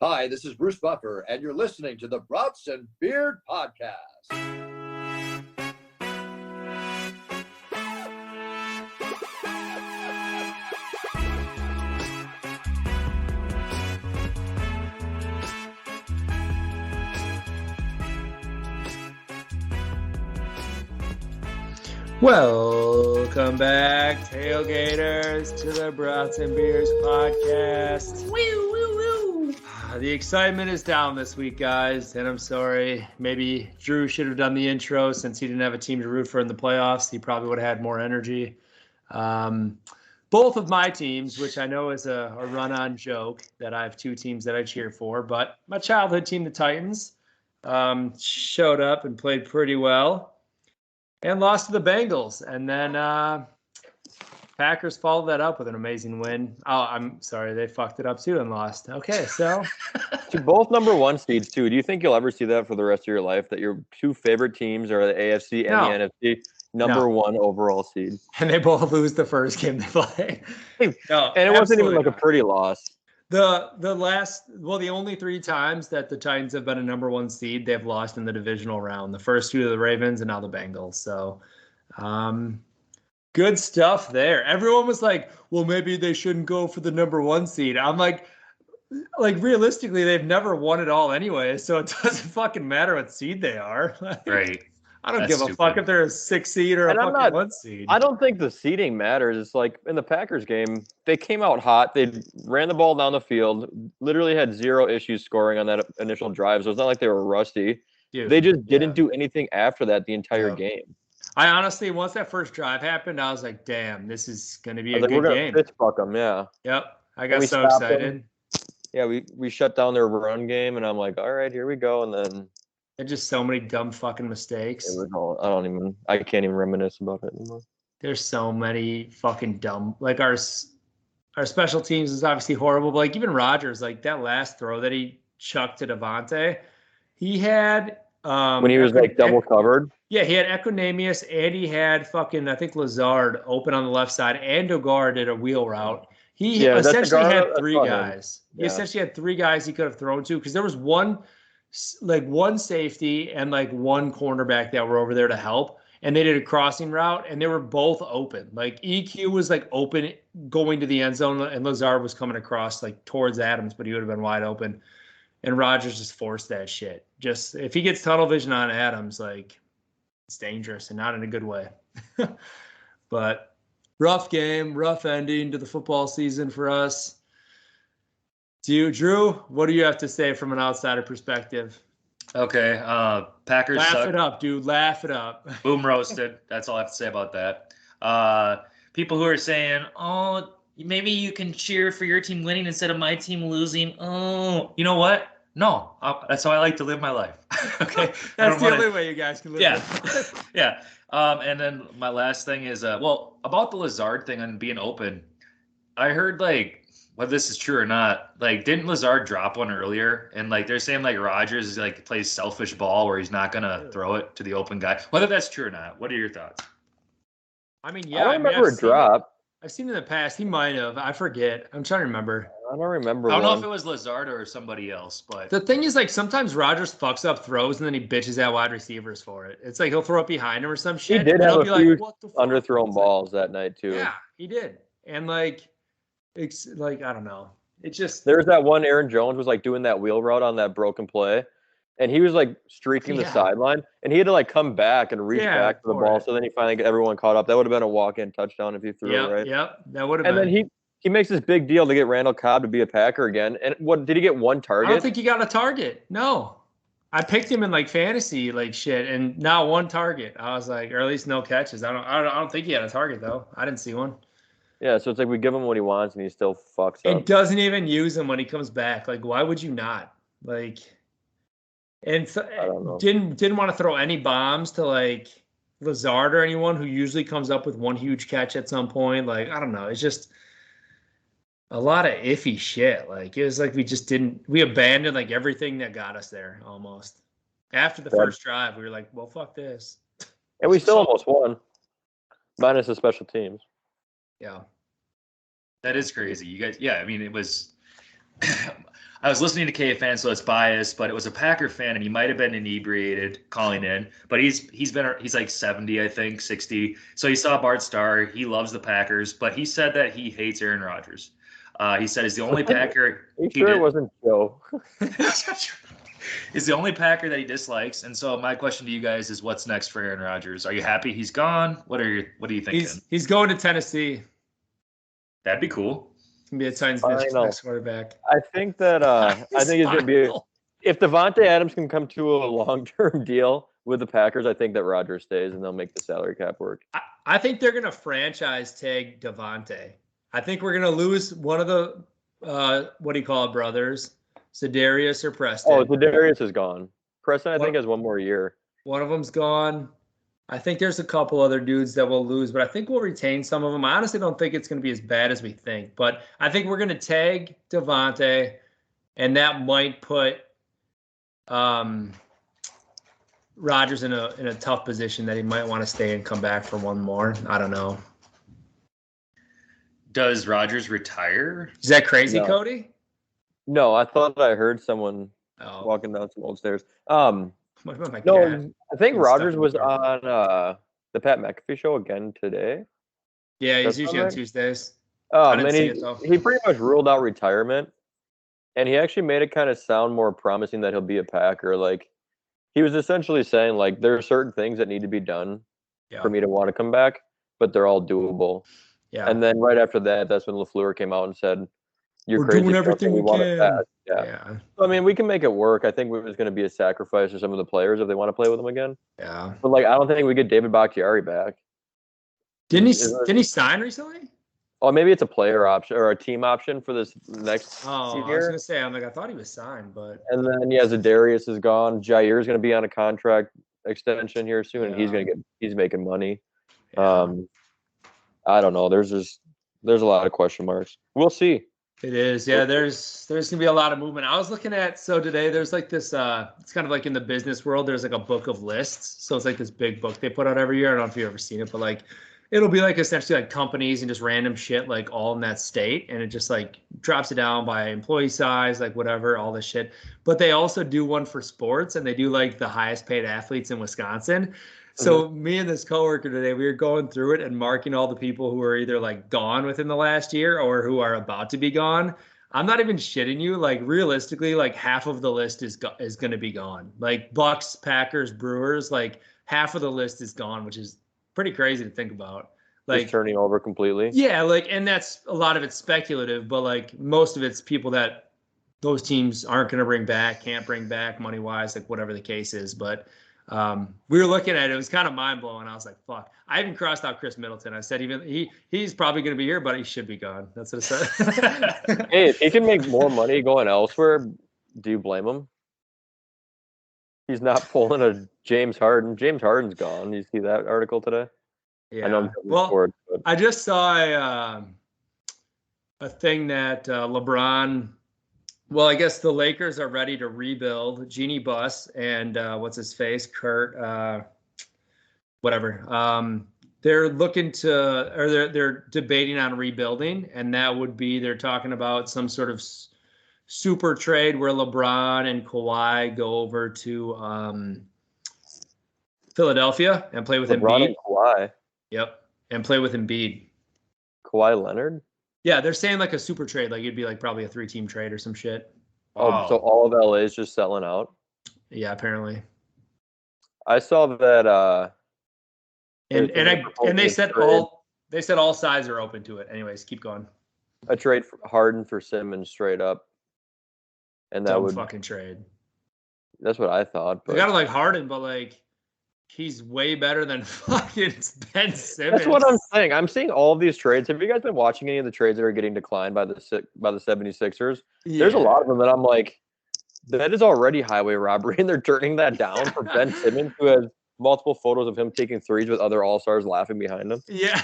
Hi, this is Bruce Buffer, and you're listening to the Brats and Beard Podcast. Welcome back, tailgaters, to the Brats and Beers Podcast. Woo, woo, woo. The excitement is down this week, guys, and I'm sorry. Maybe Drew should have done the intro since he didn't have a team to root for in the playoffs. He probably would have had more energy. Both of my teams, which I know is a run-on joke that I have two teams that I cheer for, but my childhood team, the Titans, showed up and played pretty well. And lost to the Bengals. And then Packers followed that up with an amazing win. Oh, I'm sorry. They fucked it up too and lost. Okay, so. To both number one seeds, too. Do you think you'll ever see that for the rest of your life, that your two favorite teams are the AFC and the NFC, number one overall seed? And they both lose the first game they play. No, and it wasn't even like a pretty loss. The only three times that the Titans have been a number one seed, they've lost in the divisional round. The first two to the Ravens and now the Bengals. So good stuff there. Everyone was like, well, maybe they shouldn't go for the number one seed. I'm like realistically, they've never won it all anyway. So it doesn't fucking matter what seed they are. Right. I don't give a fuck if they're a 6 seed or a fucking 1 seed. I don't think the seeding matters. It's like in the Packers game, they came out hot. They ran the ball down the field, literally had zero issues scoring on that initial drive. So it's not like they were rusty. Dude, they just didn't do anything after that the entire game. I honestly, once that first drive happened, I was like, damn, this is going to be a good game. We're going to fuck them, yeah. Yep. I got so excited. Them. Yeah, we shut down their run game, and I'm like, all right, here we go. And then there's just so many dumb fucking mistakes. I can't even reminisce about it anymore. There's so many fucking dumb. Like our special teams is obviously horrible, but like even Rodgers, like that last throw that he chucked to Devontae, he had when he was like double covered. Yeah, he had Equinemius and he had fucking I think Lazard open on the left side, and Dogar did a wheel route. He essentially had three guys. He essentially had three guys he could have thrown to because there was one safety and like one cornerback that were over there to help, and they did a crossing route and they were both open. Like EQ was like open going to the end zone and Lazard was coming across like towards Adams, but he would have been wide open. And Rodgers just forced that shit. Just if he gets tunnel vision on Adams, like it's dangerous and not in a good way. But rough game, rough ending to the football season for us. Drew, what do you have to say from an outsider perspective? Okay, Packers laugh suck. It up, dude. Laugh it up. Boom roasted. That's all I have to say about that. People who are saying, oh, maybe you can cheer for your team winning instead of my team losing. Oh, you know what? No, that's how I like to live my life. Okay, that's the only way you guys can live. Yeah. And then my last thing is, about the Lazard thing and being open. I heard whether this is true or not, didn't Lazard drop one earlier? And they're saying Rodgers plays selfish ball where he's not gonna throw it to the open guy. Whether that's true or not, what are your thoughts? I mean, yeah, I don't remember a drop. I've seen in the past. He might have. I forget. I'm trying to remember. I don't remember. I don't know if it was Lazard or somebody else, but the thing is, sometimes Rodgers fucks up throws and then he bitches at wide receivers for it. It's he'll throw it behind him or some shit. He did have a few underthrown balls that night too. Yeah, he did. And it's I don't know. It's just there's that one Aaron Jones was doing that wheel route on that broken play, and he was streaking the sideline, and he had to come back and reach back to the ball. So then he finally got everyone caught up. That would have been a walk-in touchdown if he threw it right. Yep, that would have been. And then he makes this big deal to get Randall Cobb to be a Packer again. And what did he get? One target? I don't think he got a target. No, I picked him in fantasy shit, and not one target. I was or at least no catches. I don't think he had a target though. I didn't see one. Yeah, so it's we give him what he wants, and he still fucks up. It doesn't even use him when he comes back. Why would you not? And didn't want to throw any bombs to Lazard or anyone who usually comes up with one huge catch at some point. I don't know. It's just a lot of iffy shit. It was we abandoned everything that got us there almost. After the first drive, we were like, well, fuck this. And we still almost won. Minus the special teams. Yeah. That is crazy. You guys, yeah, I mean, it was I was listening to KFan, so it's biased, but it was a Packer fan, and he might have been inebriated calling in. But he's like 70, I think, 60. So he saw Bart Starr. He loves the Packers, but he said that he hates Aaron Rodgers. He said he's the only Packer. It wasn't Joe? He's the only Packer that he dislikes. And so my question to you guys is, what's next for Aaron Rodgers? Are you happy he's gone? What are you thinking? He's going to Tennessee. That'd be cool. Can be a Titans next quarterback. I think that I think he's going to be. If Devontae Adams can come to a long-term deal with the Packers, I think that Rodgers stays and they'll make the salary cap work. I think they're going to franchise tag Devontae. I think we're going to lose one of the what do you call it, brothers, Za'Darius or Preston. Oh, Za'Darius is gone. Preston, I think, has one more year. One of them's gone. I think there's a couple other dudes that we'll lose, but I think we'll retain some of them. I honestly don't think it's going to be as bad as we think, but I think we're going to tag Devontae, and that might put Rodgers in a tough position that he might want to stay and come back for one more. I don't know. Does Rodgers retire? Is that crazy, no. Cody? No, I thought I heard someone walking down some old stairs. No, I think Rodgers was on the Pat McAfee show again today. Yeah, he's usually on Tuesdays. And he pretty much ruled out retirement, and he actually made it kind of sound more promising that he'll be a Packer. Like, he was essentially saying, like, there are certain things that need to be done for me to want to come back, but they're all doable. Yeah. And then right after that, that's when LaFleur came out and said, "We're crazy, doing everything we can." Yeah. So, I mean, we can make it work. I think it was going to be a sacrifice for some of the players if they want to play with them again. Yeah. But like, I don't think we get David Bakhtiari back. Didn't he sign recently? Oh, maybe it's a player option or a team option for this next year. I was gonna say, I thought he was signed, but. And then Za'Darius is gone. Jair's going to be on a contract extension here soon, and he's making money. Yeah. I don't know. There's a lot of question marks. We'll see. It is. Yeah, there's going to be a lot of movement. I was looking at, so today there's like this, it's kind of like in the business world, there's like a book of lists. So it's like this big book they put out every year. I don't know if you've ever seen it, but like, it'll be like essentially like companies and just random shit, like all in that state. And it just like drops it down by employee size, like whatever, all this shit. But they also do one for sports, and they do like the highest paid athletes in Wisconsin. So me and this coworker today, we were going through it and marking all the people who are either like gone within the last year or who are about to be gone. I'm not even shitting you. Like realistically, like half of the list is going to be gone. Like Bucks, Packers, Brewers, like half of the list is gone, which is pretty crazy to think about. Like just turning over completely. Yeah, like, and that's a lot of it's speculative, but like most of it's people that those teams aren't going to bring back, can't bring back money wise, like whatever the case is. But we were looking at it. It was kind of mind blowing. I was like, fuck. I even crossed out Chris Middleton. I said, he's probably going to be here, but he should be gone. That's what I said. Hey, if he can make more money going elsewhere, do you blame him? He's not pulling a James Harden. James Harden's gone. You see that article today? Yeah. I know. Well, I just saw a thing that LeBron. Well, I guess the Lakers are ready to rebuild. Jeannie Buss and what's his face, Kurt, whatever. They're looking to, or they're debating on rebuilding, and that would be they're talking about some sort of super trade where LeBron and Kawhi go over to Philadelphia and play with Embiid. LeBron and Kawhi. Yep, and play with Embiid. Kawhi Leonard. Yeah, they're saying like a super trade, like it'd be like probably a 3-team trade or some shit. Oh, so all of LA is just selling out? Yeah, apparently. I saw that. And they said all sides are open to it. Anyways, keep going. A trade for Harden for Simmons straight up, and that would fucking trade. That's what I thought. But I gotta like Harden, but like. He's way better than fucking Ben Simmons. That's what I'm saying. I'm seeing all of these trades. Have you guys been watching any of the trades that are getting declined by the 76ers? Yeah. There's a lot of them that I'm like, that is already highway robbery, and they're turning that down for Ben Simmons, who has multiple photos of him taking threes with other all-stars laughing behind him. Yeah.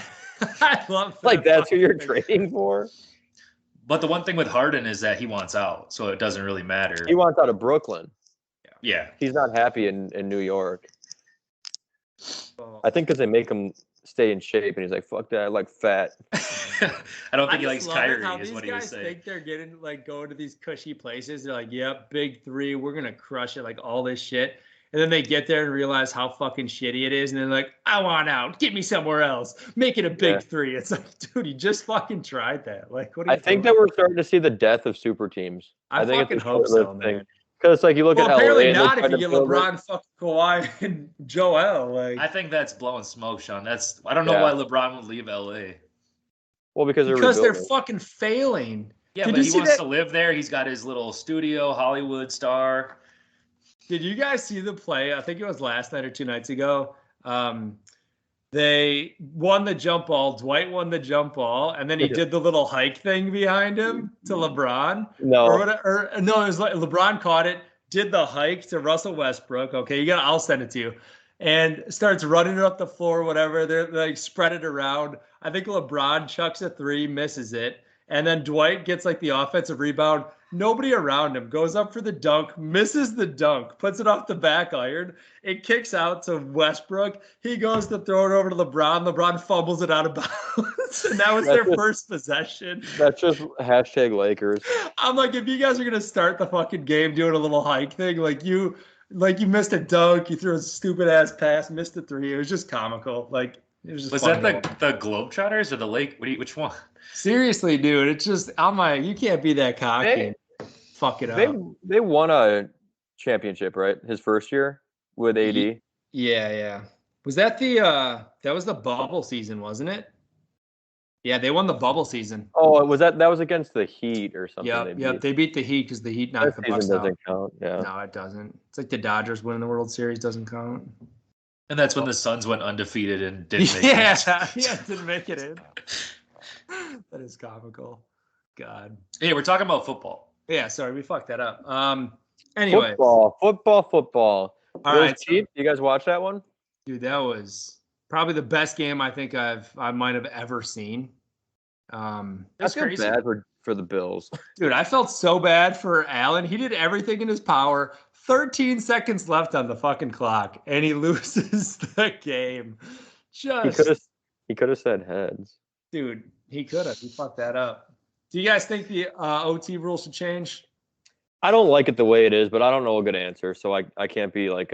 I love that. Like, that's who you're trading for? But the one thing with Harden is that he wants out, so it doesn't really matter. He wants out of Brooklyn. Yeah. He's not happy in New York. I think because they make him stay in shape, and he's like, "Fuck that! I like fat." I don't think he likes Kyrie. How is these what he was guys saying. think they're getting going to these cushy places. They're like, "Yep, big three, we're gonna crush it." Like all this shit, and then they get there and realize how fucking shitty it is, and they're like, "I want out. Get me somewhere else. Make it a big three." It's like, dude, you just fucking tried that. Like, what? I think that we're starting to see the death of super teams. I think fucking it's a hope so, man. Because it's like you look at LA. Apparently not if you get LeBron, fucking Kawhi, and Joel. Like, I think that's blowing smoke, Sean. I don't know why LeBron would leave LA. Well, because they're fucking failing. Yeah, but he wants to live there. He's got his little studio, Hollywood star. Did you guys see the play? I think it was last night or 2 nights ago. They won the jump ball. Dwight won the jump ball, and then he did the little hike thing behind him to LeBron. No, it was like LeBron caught it, did the hike to Russell Westbrook. Okay, I'll send it to you, and starts running it up the floor. Whatever, they're like spread it around. I think LeBron chucks a three, misses it, and then Dwight gets like the offensive rebound. Nobody around him, goes up for the dunk, misses the dunk, puts it off the back iron. It kicks out to Westbrook. He goes to throw it over to LeBron. LeBron fumbles it out of bounds. And that was their first possession. That's just hashtag Lakers. I'm like, if you guys are going to start the fucking game doing a little hike thing, like you missed a dunk, you threw a stupid ass pass, missed a three. It was just comical. Like, it was just that the Globetrotters or the Lake? Which one? Seriously, dude. It's just, you can't be that cocky. Fuck it up. They won a championship, right? His first year with AD. Yeah. Was that that was the bubble season, wasn't it? Yeah, they won the bubble season. Oh, that was against the Heat or something? Yeah, they beat the Heat because the Heat knocked the Bucks out. Doesn't count. Yeah. No, it doesn't. It's like the Dodgers winning the World Series doesn't count. And that's when the Suns went undefeated and didn't make it. Yeah, didn't make it in. That is comical. God. Hey, we're talking about football. Yeah, sorry, we fucked that up. Anyway. Football. All right. You guys watch that one? Dude, that was probably the best game I think I might have ever seen. That's crazy. Bad for the Bills. Dude, I felt so bad for Allen. He did everything in his power. 13 seconds left on the fucking clock, and he loses the game. He could have said heads. Dude, he could have. He fucked that up. Do you guys think the OT rule should change? I don't like it the way it is, but I don't know a good answer, so I can't be like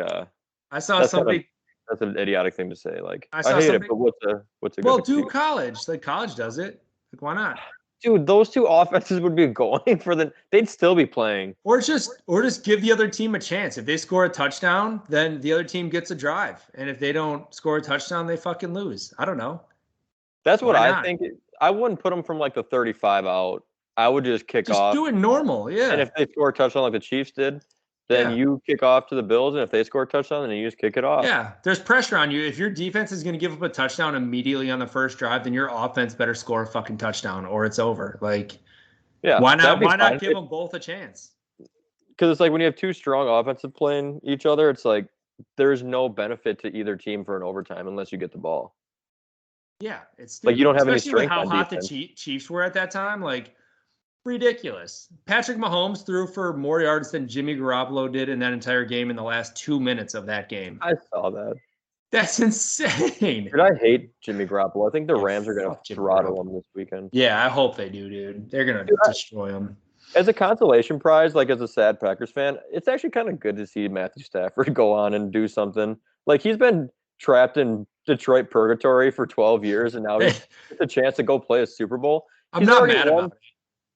I saw somebody. That's an idiotic thing to say. Like I hate it, but what's a well, good do excuse? college. Like college does it. Like why not? Dude, those two offenses would be going they'd still be playing. Or just give the other team a chance. If they score a touchdown, then the other team gets a drive. And if they don't score a touchdown, they fucking lose. I don't know. That's what I think. I wouldn't put them from like the 35 out. I would just kick off. Just do it normal, yeah. And if they score a touchdown like the Chiefs did, then you kick off to the Bills. And if they score a touchdown, then you just kick it off. Yeah, there's pressure on you. If your defense is going to give up a touchdown immediately on the first drive, then your offense better score a fucking touchdown or it's over. Like, why not give them both a chance? Because it's like when you have two strong offensive playing each other, it's like there's no benefit to either team for an overtime unless you get the ball. Yeah, it's stupid. Like you don't have any strength. Especially how hot the Chiefs were at that time, like ridiculous. Patrick Mahomes threw for more yards than Jimmy Garoppolo did in that entire game in the last 2 minutes of that game. I saw that. That's insane. Dude, I hate Jimmy Garoppolo. I think the Rams are going to throttle him this weekend. Yeah, I hope they do, dude. They're going to destroy him. As a consolation prize, like as a sad Packers fan, it's actually kind of good to see Matthew Stafford go on and do something. Like he's been trapped in Detroit purgatory for 12 years, and now he gets a chance to go play a Super Bowl. I'm not mad about it.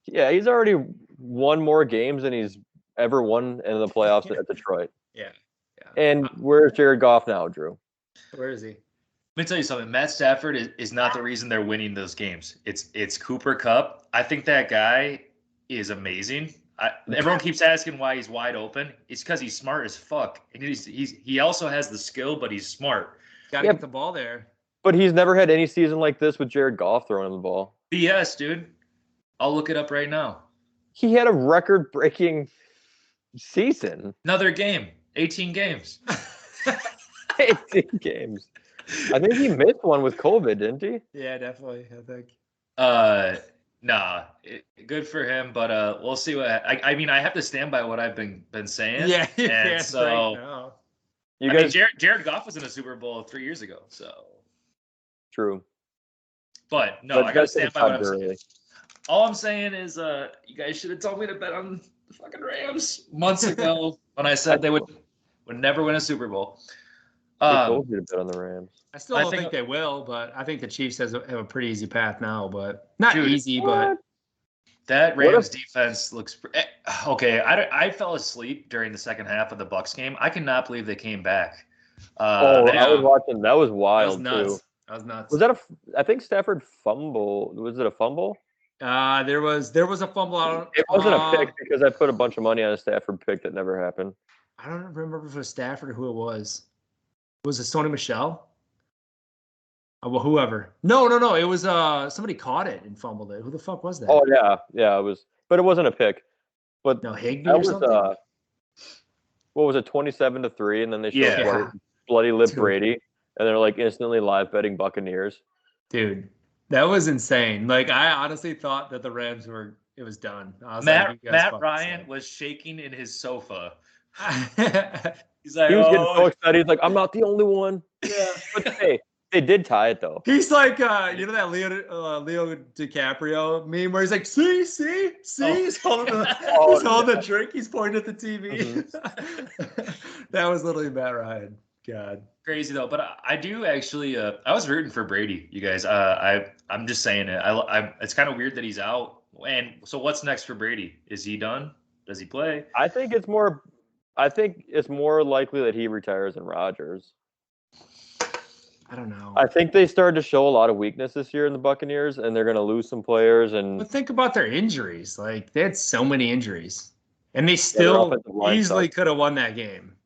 Yeah, he's already won more games than he's ever won in the playoffs at Detroit. Yeah. And where's Jared Goff now, Drew? Where is he? Let me tell you something. Matt Stafford is not the reason they're winning those games. It's Cooper Kupp. I think that guy is amazing. Everyone keeps asking why he's wide open. It's because he's smart as fuck. And he also has the skill, but he's smart. Got to get the ball there. But he's never had any season like this with Jared Goff throwing him the ball. BS, dude. I'll look it up right now. He had a record-breaking season. Another game. 18 games. 18 games. I think he missed one with COVID, didn't he? Yeah, definitely. I think. Nah. Good for him, but we'll see what. I mean, I have to stand by what I've been saying. Yeah. And so. Jared Goff was in a Super Bowl 3 years ago. So. True. But no, I gotta stand by what I'm saying. Early. All I'm saying is, you guys should have told me to bet on the fucking Rams months ago when I said they would never win a Super Bowl. I told you to bet on the Rams. I still don't think they will, but I think the Chiefs have a pretty easy path now. But not easy, but that Rams defense looks okay. I fell asleep during the second half of the Bucs game. I cannot believe they came back. I was watching. That was wild too. That was nuts. Was that I think Stafford fumble. Was it a fumble? There was a fumble out. It wasn't a pick because I put a bunch of money on a Stafford pick that never happened. I don't remember if it was Stafford or who it was. Was it Sony Michel? Well, whoever. No. It was somebody caught it and fumbled it. Who the fuck was that? Oh yeah, it was, but it wasn't a pick. But no, Higbee or something. What was it, 27-3, and then they showed bloody lip Brady, and they're like instantly live betting Buccaneers. Dude, that was insane. Like I honestly thought that the Rams it was done. Matt Ryan was shaking in his sofa. He's like, he was getting so excited. He's like, I'm not the only one. Yeah, but hey, they did tie it though. He's like, you know that Leo DiCaprio meme where he's like, see, he's holding the drink, he's pointing at the TV. Mm-hmm. That was literally Matt Ryan. God, crazy though. But I do actually. I was rooting for Brady. You guys. I'm just saying it. It's kind of weird that he's out. And so, what's next for Brady? Is he done? Does he play? I think it's more likely that he retires than Rodgers. I don't know. I think they started to show a lot of weakness this year in the Buccaneers, and they're going to lose some players. But think about their injuries. Like, they had so many injuries, and they still easily could have won that game.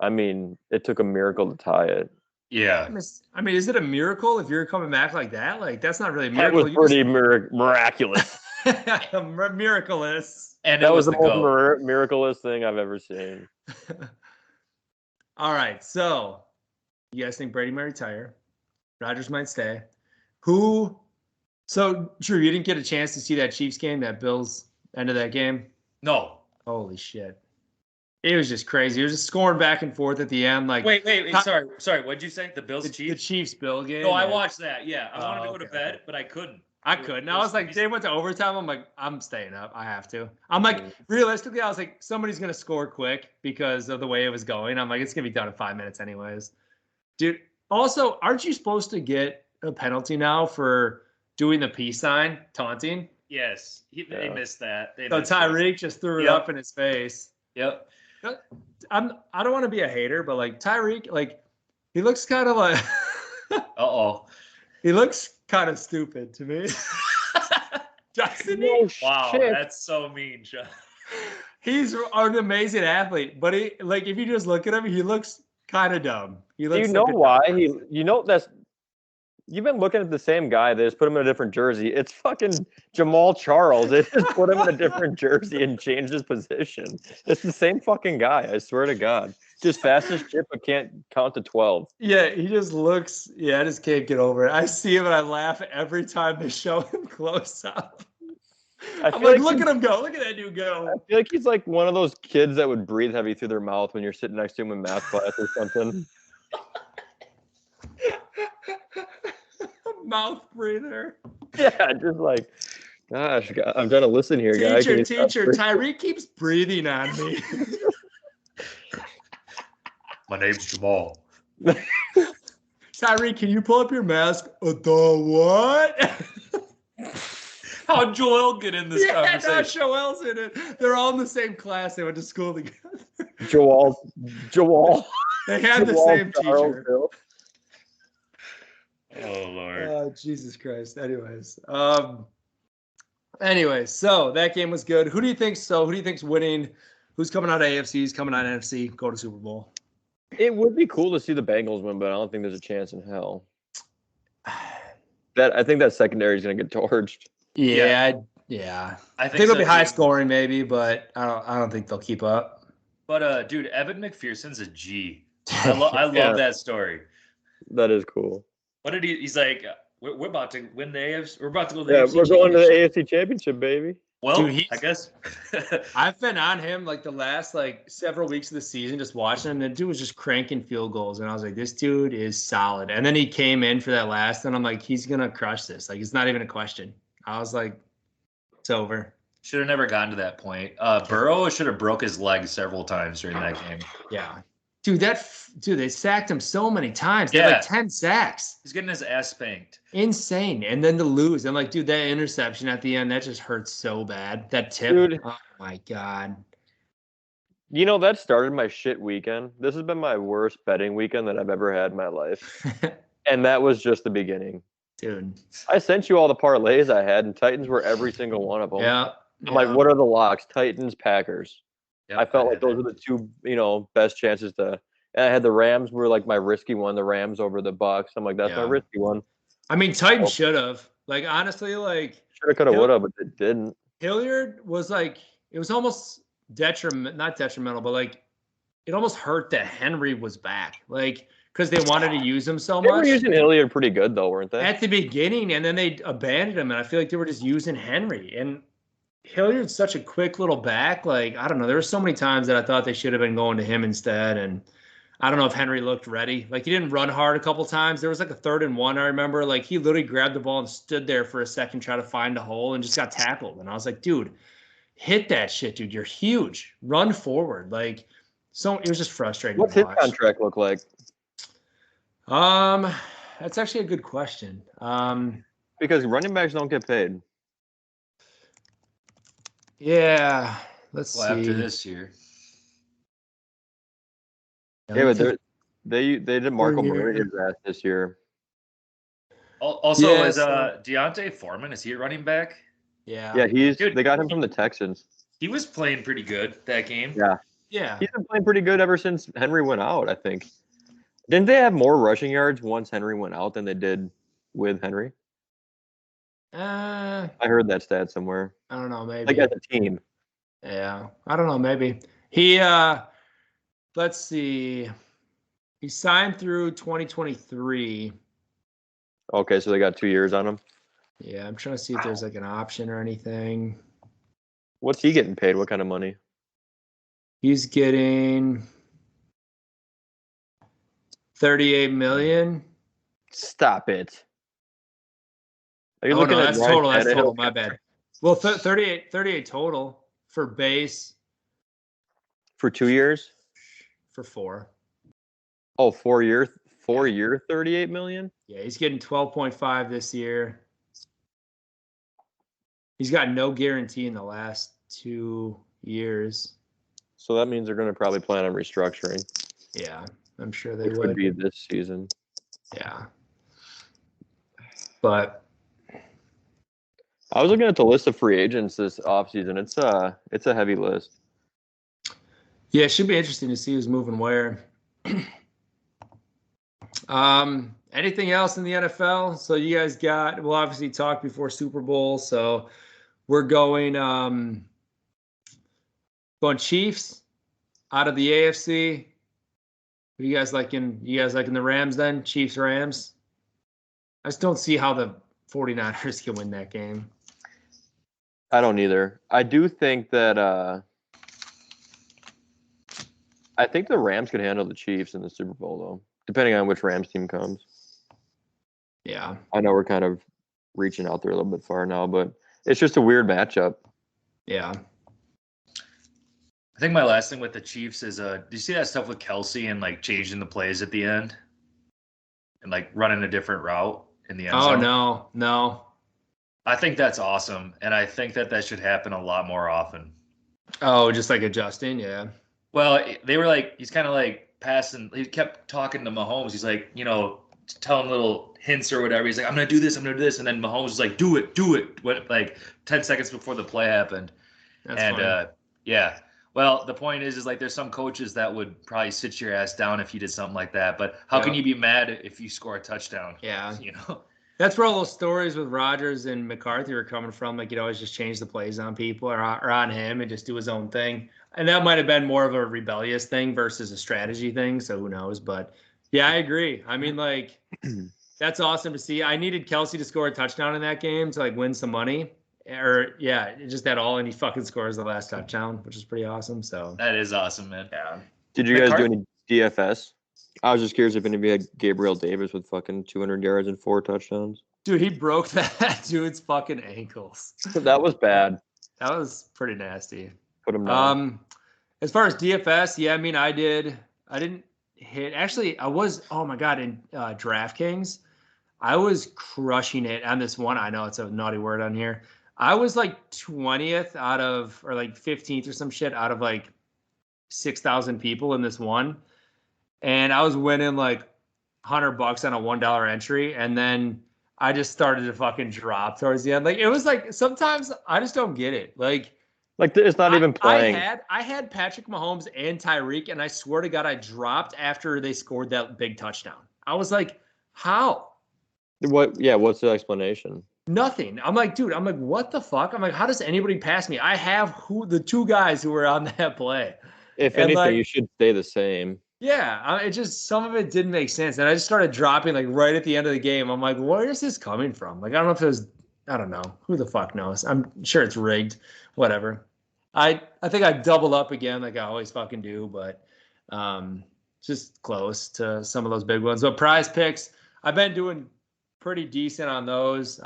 I mean, it took a miracle to tie it. Yeah. I mean, is it a miracle if you're coming back like that? Like, that's not really a miracle. That was pretty miraculous. Miraculous. And that was the most miraculous thing I've ever seen. All right, so you guys think Brady might retire? Rodgers might stay. So, Drew, you didn't get a chance to see that Chiefs game, that Bills end of that game? No. Holy shit. It was just crazy. It was just scoring back and forth at the end. Like, wait. Sorry. What'd you say? The Bills Chiefs? The Chiefs-Bill game? No, I watched that. Yeah. I wanted to go to bed, but I couldn't. I was like, they went to overtime. I'm like, I'm staying up. I have to. I'm like, realistically, I was like, somebody's going to score quick because of the way it was going. I'm like, it's going to be done in 5 minutes anyways. Dude, also, aren't you supposed to get a penalty now for doing the peace sign, taunting? Yes. They missed that. So Tyreek just threw it up in his face. Yep. I don't want to be a hater, but like Tyreek, like he looks kind of like he looks kind of stupid to me. Doesn't he? Wow, that's so mean, John. He's an amazing athlete, but he like if you just look at him, he looks kind of dumb. He looks. You know why? You've been looking at the same guy. They just put him in a different jersey. It's fucking Jamaal Charles. They just put him in a different jersey and changed his position. It's the same fucking guy. I swear to God. Just fast as shit, but can't count to 12. Yeah, he just looks. Yeah, I just can't get over it. I see him and I laugh every time they show him close up. I'm like, look at him go. Look at that dude go. I feel like he's like one of those kids that would breathe heavy through their mouth when you're sitting next to him in math class or something. Mouth breather. Yeah, just like, gosh, God, I'm trying to listen here, guys. Teacher, Tyreek keeps breathing on me. My name's Jamaal. Tyreek, can you pull up your mask? The what? How'd Joel get in this conversation? No, Joel's in it. They're all in the same class. They went to school together. Joel. They had the same teacher. Bill. Oh Lord. Oh, Jesus Christ. Anyways, so that game was good. Who do you think's winning? Who's coming out of AFC? Who's coming out of NFC? Go to Super Bowl. It would be cool to see the Bengals win, but I don't think there's a chance in hell. I think that secondary is going to get torched. Yeah. I think it'll be high scoring, maybe, but I don't think they'll keep up. But dude, Evan McPherson's a G. I love that story. That is cool. What did he's like? We're about to win the AFC. We're about to go to the AFC. We're going to the AFC Championship, baby. Well, Dude, I guess I've been on him like the last like several weeks of the season, just watching him. The dude was just cranking field goals, and I was like, this dude is solid. And then he came in for that last, and I'm like, he's gonna crush this. Like, it's not even a question. I was like, it's over. should have never gotten to that point. Burrow should have broke his leg several times during that game. Yeah, dude, they sacked him so many times. They Yeah. had like 10 sacks. He's getting his ass spanked. Insane. And then to lose, I'm like, dude, that interception at the end, that just hurts so bad. That tip, Dude. oh my god. You know, that started my shit weekend. This has been my worst betting weekend that I've ever had in my life. And that was just the beginning. Dude. I sent you all the parlays I had, and Titans were every single one of them. Yeah. I'm like, what are the locks? Titans, Packers. Yep, I felt like those were the two, best chances to. And I had the Rams were like my risky one. The Rams over the Bucks. I'm like, that's my risky one. I mean, Titans should have. Like, honestly, like. Should have, could have, would have, but it didn't. Hilliard was like, it was almost not detrimental, but like, it almost hurt that Henry was back. Like, because they wanted to use him so much. They were using Hilliard pretty good, though, weren't they? At the beginning, and then they abandoned him, and I feel like they were just using Henry. And Hilliard's such a quick little back. Like, I don't know. There were so many times that I thought they should have been going to him instead, and I don't know if Henry looked ready. Like, he didn't run hard a couple times. There was like a 3rd and 1, I remember. Like, he literally grabbed the ball and stood there for a second, trying to find a hole, and just got tackled. And I was like, dude, hit that shit, dude. You're huge. Run forward. Like, so it was just frustrating. What's his contract look like? That's actually a good question. Because running backs don't get paid. Yeah. Let's see. After this year. Yeah, but they did Marco Murray his ass this year. Also, is Deontay Foreman, is he a running back? Yeah. Yeah, they got him from the Texans. He was playing pretty good that game. Yeah. Yeah. He's been playing pretty good ever since Henry went out, I think. Didn't they have more rushing yards once Henry went out than they did with Henry? I heard that stat somewhere. I don't know, maybe. Like as a team. Yeah. I don't know, maybe. He let's see. He signed through 2023. Okay, so they got 2 years on him. Yeah, I'm trying to see if there's like an option or anything. What's he getting paid? What kind of money? He's getting $38 million. Stop it. Are you Oh, looking no, at that's Ryan total. That's Tannehill? total. My bad. Well, 38 total for base. For 2 years? For 4. Oh, 4 year, 38 million? Yeah, he's getting 12.5 this year. He's got no guarantee in the last 2 years. So that means they're going to probably plan on restructuring. Yeah, I'm sure they Which would. would be this season. Yeah. But I was looking at the list of free agents this offseason. It's a heavy list. yeah, it should be interesting to see who's moving where. Anything else in the NFL? So you guys we'll obviously talk before Super Bowl. So we're going Chiefs out of the AFC. You guys liking the Rams then? Chiefs, Rams? I just don't see how the 49ers can win that game. I don't either. I do think that I think the Rams could handle the Chiefs in the Super Bowl, though, depending on which Rams team comes. Yeah. I know we're kind of reaching out there a little bit far now, but it's just a weird matchup. Yeah. I think my last thing with the Chiefs is, do you see that stuff with Kelsey and like changing the plays at the end and like running a different route in the end zone? Oh, no. I think that's awesome, and I think that should happen a lot more often. Oh, just like adjusting, yeah. Well, they were like, he's kind of like passing. He kept talking to Mahomes. He's like, telling little hints or whatever. He's like, I'm going to do this. And then Mahomes was like, do it. What, like 10 seconds before the play happened. That's and funny. yeah. Well, the point is like there's some coaches that would probably sit your ass down if you did something like that. But how can you be mad if you score a touchdown? Yeah. That's where all those stories with Rodgers and McCarthy were coming from. Like, he'd always just change the plays on people or on him and just do his own thing. And that might have been more of a rebellious thing versus a strategy thing. So who knows? But yeah, I agree. I mean, like, that's awesome to see. I needed Kelsey to score a touchdown in that game to like win some money. Or yeah, just that all, and he fucking scores the last touchdown, which is pretty awesome. So that is awesome, man. Yeah. Did you guys do any DFS? I was just curious if any of you had Gabriel Davis with fucking 200 yards and 4 touchdowns. Dude, he broke that dude's fucking ankles. That was bad. That was pretty nasty. Put him down. As far as DFS, yeah, I mean, I didn't hit. Actually, I was, oh my God, in DraftKings, I was crushing it on this one. I know it's a naughty word on here. I was like 20th out of, or like 15th or some shit out of like 6,000 people in this one. And I was winning like $100 on a $1 entry. And then I just started to fucking drop towards the end. Like, it was like, sometimes I just don't get it. Like it's not even playing. I had Patrick Mahomes and Tyreek, and I swear to God, I dropped after they scored that big touchdown. I was like, how? What? Yeah, what's the explanation? Nothing. I'm like, dude, what the fuck? I'm like, how does anybody pass me? I have the 2 guys who were on that play. If anything, you should stay the same. Yeah, it just, some of it didn't make sense. And I just started dropping like right at the end of the game. I'm like, where is this coming from? Like, I don't know if it was, I don't know. Who the fuck knows? I'm sure it's rigged. Whatever. I think I doubled up again like I always fucking do, but just close to some of those big ones. But prize picks, I've been doing pretty decent on those.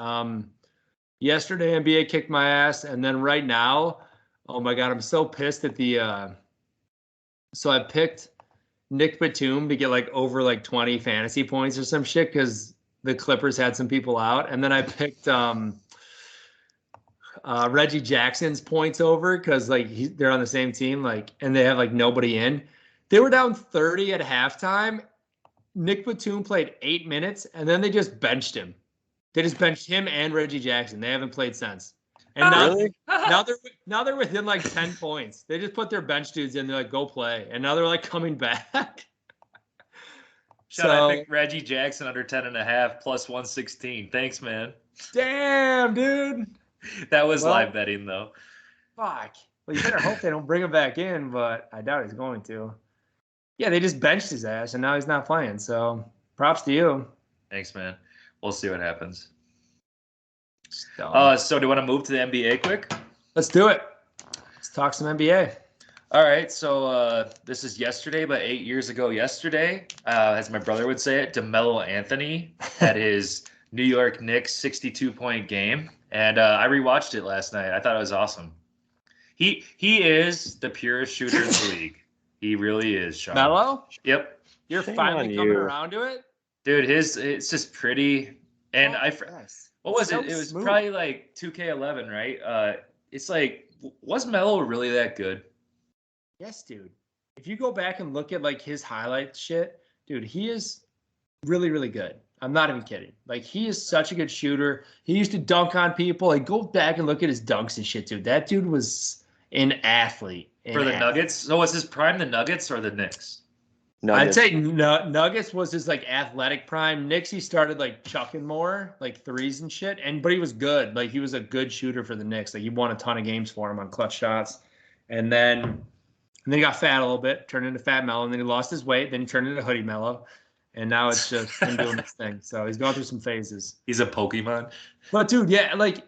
Yesterday NBA kicked my ass, and then right now, oh my God, I'm so pissed at the so I picked Nick Batum to get like over like 20 fantasy points or some shit because the Clippers had some people out, and then I picked Reggie Jackson's points over because like they're on the same team, like, and they have like nobody in. They were down 30 at halftime. Nick Batum played 8 minutes, and then they just benched him. They just benched him and Reggie Jackson. They haven't played since. And now they're within like 10 points. They just put their bench dudes in. They're like, go play. And now they're like coming back. I picked Reggie Jackson under 10.5 plus 116. Thanks, man. Damn, dude. That was live betting, though. Fuck. Well, you better hope they don't bring him back in, but I doubt he's going to. Yeah, they just benched his ass, and now he's not playing. So props to you. Thanks, man. We'll see what happens. So do you want to move to the NBA quick? Let's do it. Let's talk some NBA. All right. So this is yesterday, but 8 years ago yesterday, as my brother would say it, DeMelo Anthony had his New York Knicks 62-point game. And I rewatched it last night. I thought it was awesome. He is the purest shooter in the league. He really is, Sean. Melo? Yep. You're finally coming around to it? Dude, it's just pretty. And what was it? It was probably like 2K11, right? It's like, was Melo really that good? Yes, dude. If you go back and look at like his highlight shit, dude, he is really, really good. I'm not even kidding. Like, he is such a good shooter. He used to dunk on people. Like, go back and look at his dunks and shit, dude. That dude was an athlete. Nuggets? So was his prime the Nuggets or the Knicks? Nuggets. I'd say Nuggets was his like athletic prime. Knicks, he started like chucking more, like threes and shit. But he was good. Like, he was a good shooter for the Knicks. Like, he won a ton of games for him on clutch shots. And then he got fat a little bit, turned into Fat Melo, and then he lost his weight. Then he turned into Hoodie Melo. And now it's just him doing his thing. So he's going through some phases. He's a Pokemon. But, dude, yeah, like,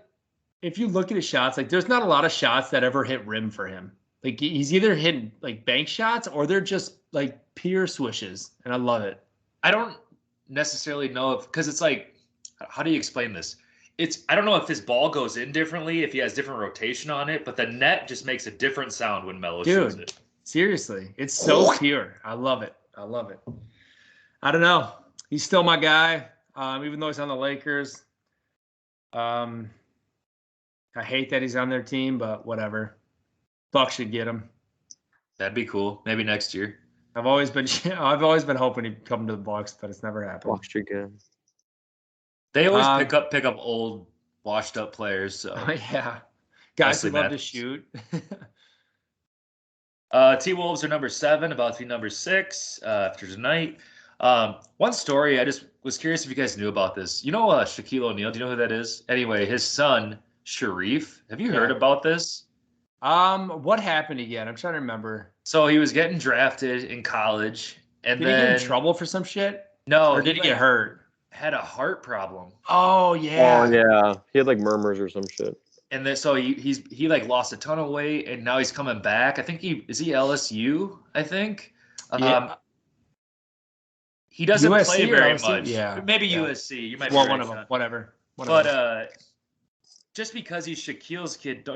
if you look at his shots, like, there's not a lot of shots that ever hit rim for him. Like, he's either hitting, like, bank shots or they're just, like, pure swishes. And I love it. I don't necessarily know if – because it's like – how do you explain this? I don't know if his ball goes in differently, if he has different rotation on it, but the net just makes a different sound when Melo shoots it. Seriously. It's so pure. I love it. I love it. I don't know. He's still my guy, even though he's on the Lakers. I hate that he's on their team, but whatever. Bucks should get him. That'd be cool. Maybe next year. I've always been hoping he'd come to the Bucks, but it's never happened. Bucks should get him. They always pick up old, washed up players. So yeah, guys who love to shoot. T-Wolves are number 7, about to be number 6 after tonight. One story, I just was curious if you guys knew about this. You know Shaquille O'Neal? Do you know who that is? Anyway, his son, Sharif. Have you heard about this? What happened again? I'm trying to remember. So he was getting drafted in college. And did he get in trouble for some shit? No. Or did he get hurt? Had a heart problem. Oh, yeah. Oh, yeah. He had like murmurs or some shit. And then so he like lost a ton of weight, and now he's coming back. I think he LSU. I think. He doesn't USC play very LSU? much. Yeah, Maybe yeah. USC. You might be well, right, one of them. Sean. Whatever. But just because he's Shaquille's kid,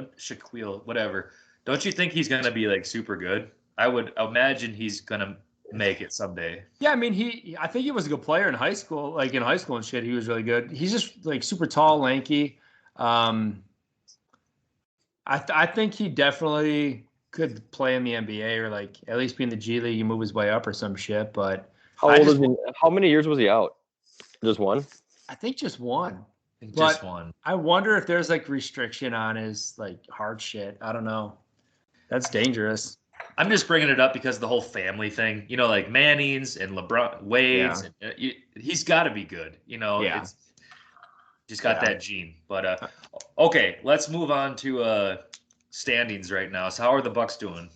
whatever. Don't you think he's gonna be like super good? I would imagine he's gonna make it someday. Yeah, I mean, I think he was a good player in high school. Like in high school and shit, he was really good. He's just like super tall, lanky. I think he definitely could play in the NBA or like at least be in the G League and move his way up or some shit. But how old is he? How many years was he out? Just one? I think just one. Just one. I wonder if there's like restriction on his like hard shit. I don't know. That's dangerous. I'm just bringing it up because the whole family thing, you know, like Mannings and LeBron, Wade's, and, he's got to be good. You know, it's just got that gene. But okay, let's move on to standings right now. So how are the Bucks doing?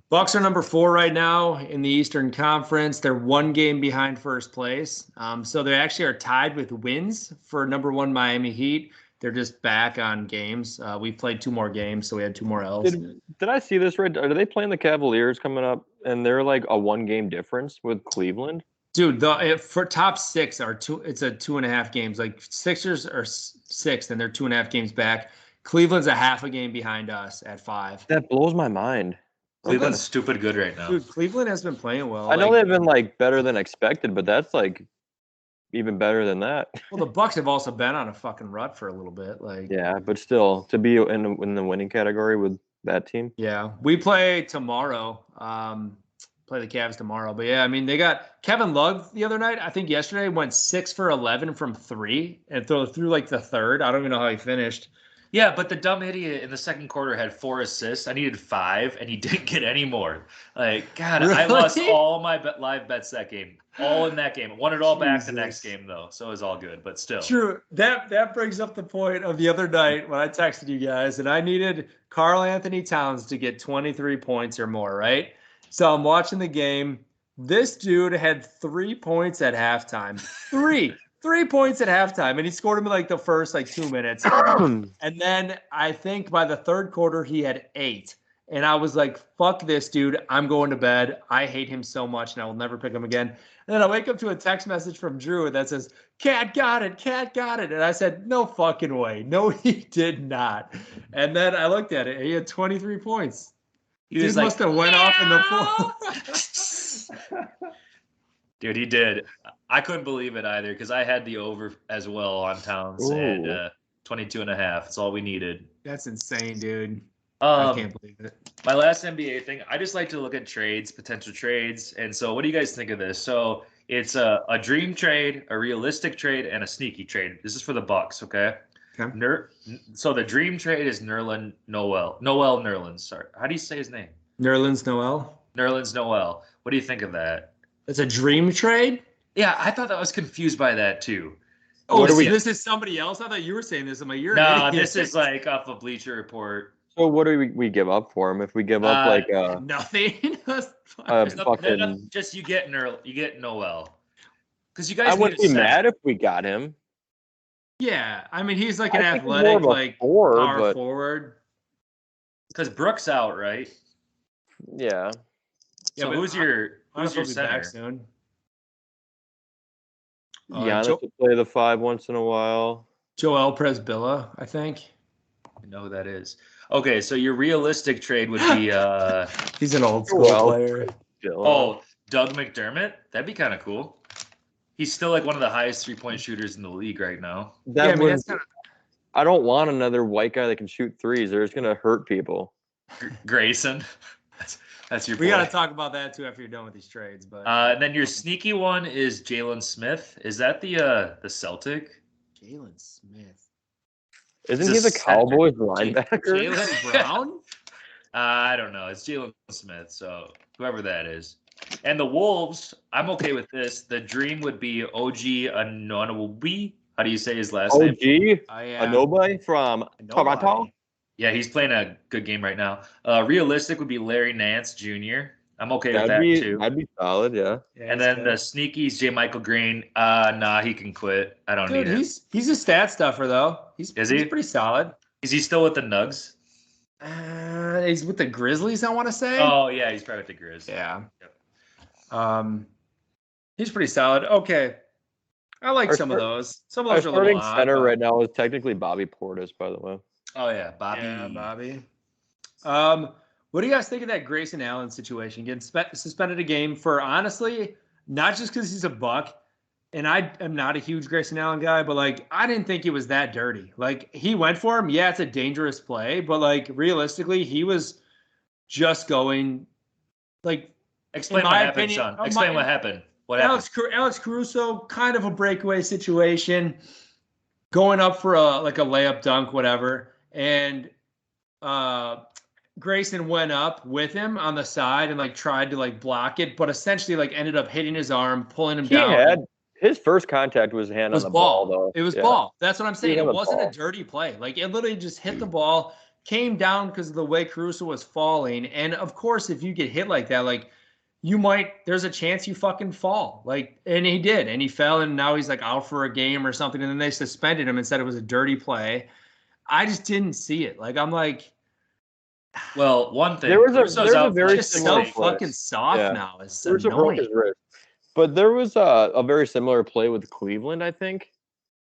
Bucks are number 4 right now in the Eastern Conference. They're 1 game behind first place. So they actually are tied with wins for number 1 Miami Heat. They're just back on games. We played 2 more games, so we had 2 more L's. Did I see this right? Are they playing the Cavaliers coming up? And they're like a 1-game difference with Cleveland? Dude, for top 6 are it's a 2.5 games. Like Sixers are 6th, and they're 2.5 games back. Cleveland's a half a game behind us at 5. That blows my mind. Cleveland's stupid good right now. Dude, Cleveland has been playing well. I know they've been like better than expected, but that's like even better than that. Well, the Bucks have also been on a fucking rut for a little bit. Like, yeah, but still, to be in the winning category with that team. Yeah, we play tomorrow. Play the Cavs tomorrow. But yeah, I mean, they got Kevin Love the other night. I think yesterday went 6 for 11 from 3 and through like the third. I don't even know how he finished. Yeah, but the dumb idiot in the second quarter had 4 assists. I needed 5, and he didn't get any more. Like, God, really? I lost all my live bets that game. All in that game. Won it all back the next game, though, so it was all good, but still. True. That brings up the point of the other night when I texted you guys, and I needed Karl Anthony Towns to get 23 points or more, right? So I'm watching the game. This dude had 3 points at halftime. 3 points at halftime, and he scored him in like the first 2 minutes. And then I think by the third quarter he had 8. And I was like, fuck this dude. I'm going to bed. I hate him so much, and I will never pick him again. And then I wake up to a text message from Drew that says, Cat got it. And I said, no fucking way. No, he did not. And then I looked at it, and he had 23 points. He must have went off in the floor. Dude, he did. I couldn't believe it either because I had the over as well on Towns at 22.5. That's all we needed. That's insane, dude. I can't believe it. My last NBA thing, I just like to look at trades, potential trades. And so what do you guys think of this? So it's a dream trade, a realistic trade, and a sneaky trade. This is for the Bucks, okay? So the dream trade is Noel Nerlens. Sorry. How do you say his name? Nerlens Noel. What do you think of that? It's a dream trade? Yeah, I thought I was confused by that too. Oh, this is somebody else? I thought you were saying this. I'm like, you're an idiot. This is like off a Bleacher Report. So what do we give up for him? If we give up nothing, just you get Noel. Because you guys, I wouldn't be mad if we got him. Yeah, I mean he's like an athletic, power forward. Because Brooks out, right? Yeah. So who's your center? Soon. Giannis will play the 5 once in a while. Joel Presbilla, I think. I know who that is. Okay, so your realistic trade would be he's an old school player. Oh, Doug McDermott? That'd be kind of cool. He's still like one of the highest 3-point shooters in the league right now. I don't want another white guy that can shoot threes. They're just gonna hurt people. Grayson. That's your. We got to talk about that too after you're done with these trades. But and then your sneaky one is Jalen Smith. Is that the Celtic? Jalen Smith. Isn't he the Cowboys linebacker? Jalen Brown? I don't know. It's Jalen Smith. So whoever that is. And the Wolves, I'm okay with this. The dream would be OG Anunoby. How do you say his last name? OG Anunoby from Toronto. Yeah, he's playing a good game right now. Realistic would be Larry Nance Jr. I'm okay with that too. That'd be solid, yeah. And then the sneakies, J. Michael Green. He can quit. I don't need it. He's a stat stuffer though. He's pretty solid. Is he still with the Nugs? He's with the Grizzlies, I want to say. Oh yeah, he's probably with the Grizz. Yeah. Yep. He's pretty solid. Okay. I like some of those. Some of those are a little odd. Center right now is technically Bobby Portis, by the way. Oh yeah, Bobby. Yeah, Bobby. What do you guys think of that Grayson Allen situation? Getting suspended a game for, honestly, not just because he's a Buck, and I am not a huge Grayson Allen guy, but, like, I didn't think it was that dirty. Like, he went for him. Yeah, it's a dangerous play, but, like, realistically, he was just going, like, explain what happened, Sean. Explain what happened. What happened? Alex Caruso, kind of a breakaway situation, going up for a layup dunk, whatever, and Grayson went up with him on the side and, like, tried to, like, block it, but essentially, like, ended up hitting his arm, pulling him down. His first contact was hand on the ball, though. It was ball. That's what I'm saying. It wasn't a dirty play. Like, it literally just hit the ball, came down because of the way Caruso was falling. And, of course, if you get hit like that, like, there's a chance you fucking fall. Like, and he did. And he fell, and now he's, like, out for a game or something. And then they suspended him and said it was a dirty play. I just didn't see it. Like, I'm like, well, one thing. There was a very so fucking soft now. It's annoying. But there was a very similar play with Cleveland, I think.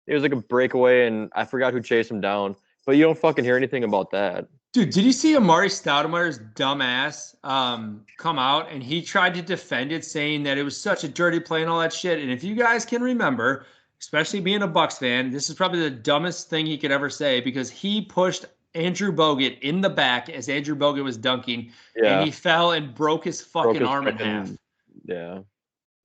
It was like a breakaway, and I forgot who chased him down. But you don't fucking hear anything about that. Dude, did you see Amari Stoudemire's dumbass come out, and he tried to defend it, saying that it was such a dirty play and all that shit? And if you guys can remember, especially being a Bucks fan, this is probably the dumbest thing he could ever say, because he pushed Andrew Bogut in the back as Andrew Bogut was dunking, and he fell and broke his fucking arm in half. Yeah.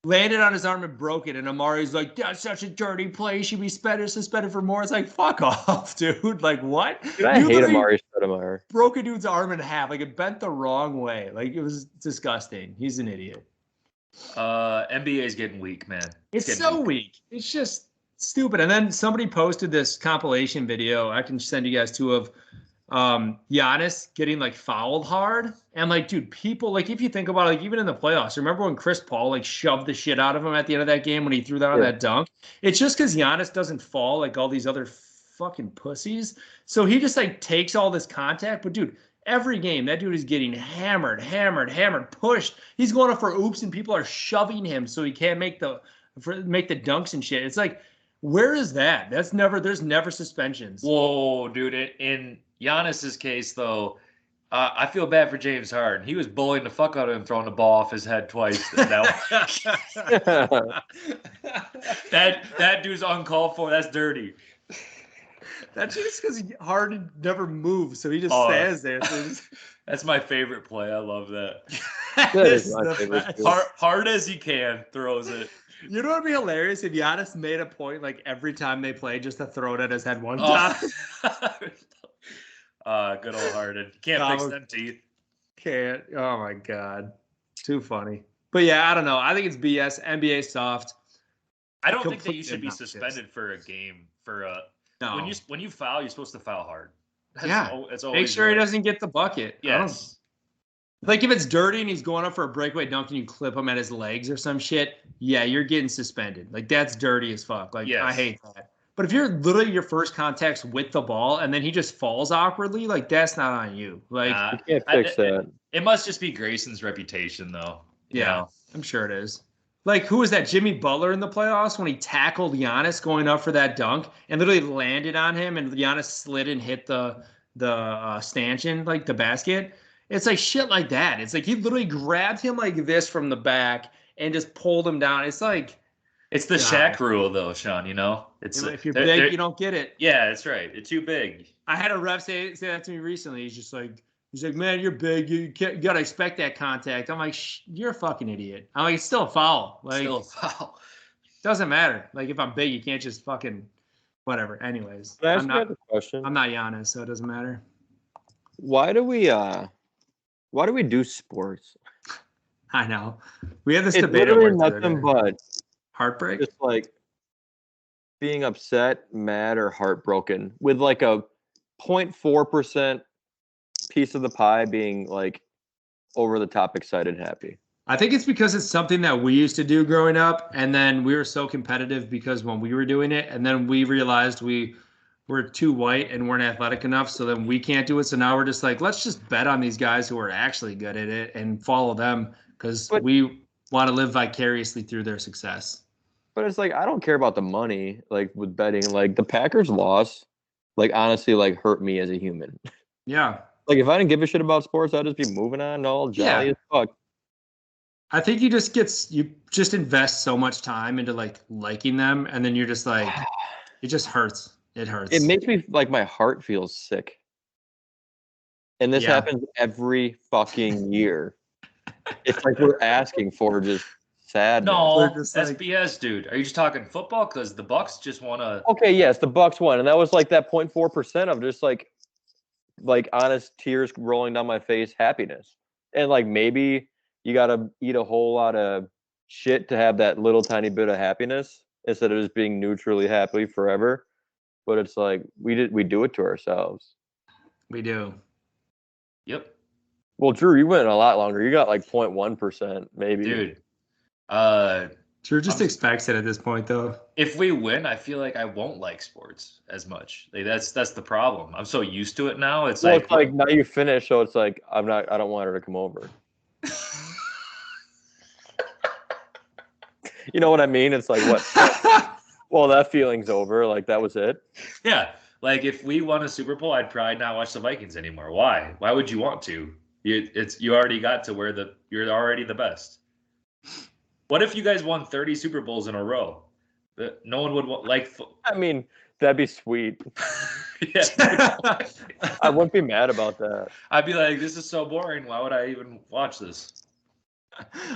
Landed on his arm and broke it, and Amari's like, that's such a dirty play. He should be suspended for more. It's like, fuck off, dude. Like, what? Dude, I hate Amari Stoudemire. Broke a dude's arm in half. Like, it bent the wrong way. Like, it was disgusting. He's an idiot. NBA is getting weak, man. It's so weak. It's just stupid. And then somebody posted this compilation video I can send you guys to of Giannis getting, like, fouled hard. And, like, dude, people, like, if you think about it, like, even in the playoffs, remember when Chris Paul, like, shoved the shit out of him at the end of that game when he threw that on that dunk? It's just because Giannis doesn't fall like all these other fucking pussies. So he just, like, takes all this contact. But, dude, every game, that dude is getting hammered, pushed. He's going up for oops, and people are shoving him so he can't make the dunks and shit. It's like, where is that? There's never suspensions. Whoa, dude. In Giannis's case, though, I feel bad for James Harden. He was bullying the fuck out of him, throwing the ball off his head twice. That dude's uncalled for. That's dirty. That's just because Harden never moves, so he just stands there. So that's my favorite play. I love that. That is my favorite. Hard as he can, throws it. You know what would be hilarious if Giannis made a point, like, every time they play, just to throw it at his head one time. Good old Harden. Can't fix them teeth. Can't. Oh my God. Too funny. But yeah, I don't know. I think it's BS. NBA soft. I don't think that you should be suspended for a game no. When you foul, you're supposed to foul hard. It's always make sure he doesn't get the bucket. Yes. Like, if it's dirty and he's going up for a breakaway dunk and you clip him at his legs or some shit, yeah, you're getting suspended. Like, that's dirty as fuck. Like, I hate that. But if you're literally your first contact's with the ball and then he just falls awkwardly, like, that's not on you. Like, you can't fix that. It must just be Grayson's reputation, though. Yeah, I'm sure it is. Like, who was that? Jimmy Butler in the playoffs when he tackled Giannis going up for that dunk and literally landed on him, and Giannis slid and hit the stanchion, like the basket. It's like shit like that. It's like he literally grabbed him like this from the back and just pulled him down. It's like, it's the Shaq rule, though, Sean. You know, it's if you're big, you don't get it. Yeah, that's right. It's too big. I had a ref say that to me recently. He's like, man, you're big. You gotta expect that contact. I'm like, you're a fucking idiot. I'm like, it's still a foul. Like, still a foul. Doesn't matter. Like, if I'm big, you can't just fucking whatever. Anyways, Can I ask you a question? I'm not Giannis, so it doesn't matter. Why do we do sports? I know. We had this it's debate. Literally nothing but heartbreak. Just like being upset, mad, or heartbroken with like a 0.4% piece of the pie being like over the top excited, happy. I think it's because it's something that we used to do growing up, and then we were so competitive because when we were doing it, and then we realized we we're too white and weren't athletic enough, so then we can't do it. So now we're just like, let's just bet on these guys who are actually good at it and follow them because we want to live vicariously through their success. But it's like I don't care about the money, like with betting. Like the Packers' loss, like honestly, like hurt me as a human. Yeah. Like if I didn't give a shit about sports, I'd just be moving on, all jolly as fuck. I think you just invest so much time into like liking them, and then you're just like, it just hurts. It hurts. It makes me like my heart feels sick. And this happens every fucking year. It's like we're asking for just sadness. No, that's BS, dude. Are you just talking football? Because the Bucks just want to. Okay, yes, the Bucks won, and that was like that 0.4% of just like honest tears rolling down my face, happiness, and like maybe you gotta eat a whole lot of shit to have that little tiny bit of happiness instead of just being neutrally happy forever. But it's like we do it to ourselves. We do. Yep. Well, Drew, you went a lot longer. You got like 0.1%, maybe. Dude. Drew just expects it at this point, though. If we win, I feel like I won't like sports as much. Like that's the problem. I'm so used to it now. It's it's like now you finish, so it's like I don't want her to come over. You know what I mean? It's like what? Well, that feeling's over. Like that was it. Yeah. Like if we won a Super Bowl, I'd probably not watch the Vikings anymore. Why? Why would you want to? You already got to where you're already the best. What if you guys won 30 Super Bowls in a row? No one would like. I mean, that'd be sweet. Yeah. I wouldn't be mad about that. I'd be like, this is so boring. Why would I even watch this?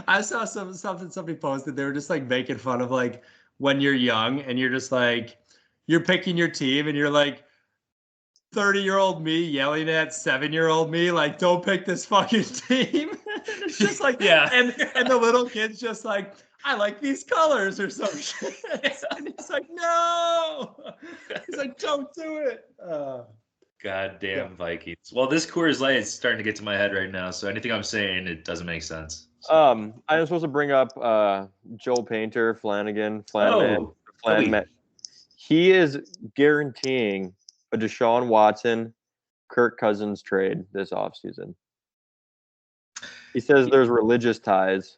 I saw something somebody posted. They were just like making fun of like when you're young and you're just like you're picking your team and you're like 30-year-old me yelling at 7-year-old me like don't pick this fucking team. It's just like and the little kid's just like I like these colors or some shit. And he's like no. He's like don't do it. Goddamn Vikings. Well, this Coors Light is starting to get to my head right now, so anything I'm saying it doesn't make sense. I was supposed to bring up Joe Painter, Flan Man. He is guaranteeing a Deshaun Watson, Kirk Cousins trade this offseason. He says there's religious ties.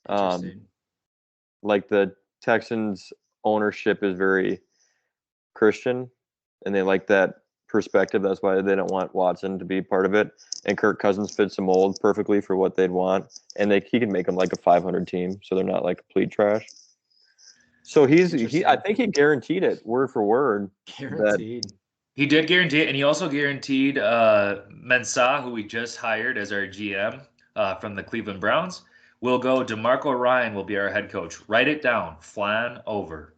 Like the Texans ownership is very Christian, and they like that perspective. That's why they don't want Watson to be part of it. And Kirk Cousins fits the mold perfectly for what they'd want. And he can make them like a 500 team, so they're not like complete trash. So I think he guaranteed it word for word. Guaranteed. He did guarantee it, and he also guaranteed Mensah, who we just hired as our GM from the Cleveland Browns, will go. DeMarco Ryan will be our head coach. Write it down. Flan over.